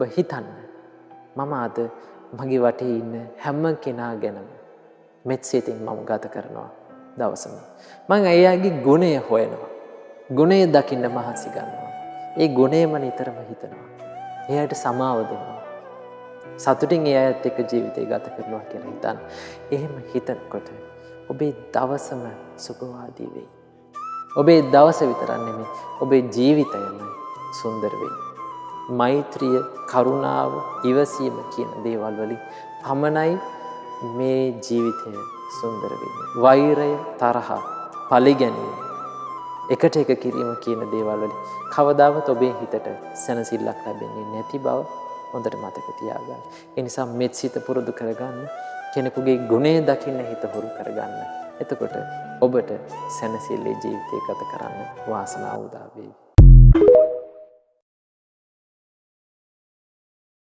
හිතන්න මම අද මගේ වටේ ඉන්න හැම කෙනා ගැනම මෙත් සිතින් මම ගත කරනවා දවසම. මම එයාගේ ගුණය හොයනවා. ගුණය දකින්න මහන්සි ගන්නවා. ඒ ගුණයම නිතරම හිතනවා. එයාට සමාව දෙනවා. සතුටින් එයාත් එක්ක ජීවිතය ගත කරනවා කියලා හිතන්න. එහෙම හිතනකොට ඔබේ දවසම සුඛවාදී වෙයි. ඔබේ දවස විතරක් නෙමෙයි ඔබේ ජීවිතයම සුන්දර වෙයි. මෛත්‍රිය, කරුණාව, ඉවසීම කියන දේවල් වලින් පමණයි මේ ජීවිතය සුන්දර වෙන්නේ. වෛරය, තරහ, පලිගැනීම, එකට එක කිරීම කියන දේවල් වලින් කවදාවත් ඔබේ හිතට සැනසෙල්ලක් ලැබෙන්නේ නැති බව හොඳට මතක තියාගන්න. ඒ නිසා මෙත් සිත පුරුදු කරගන්න. කෙනෙකුගේ ගුණය දකින්න හිත හුරු කරගන්න. එතකොට ඔබට සැනසෙල්ලේ ජීවිතය ගත කරන්න වාසනාව උදා වේවි.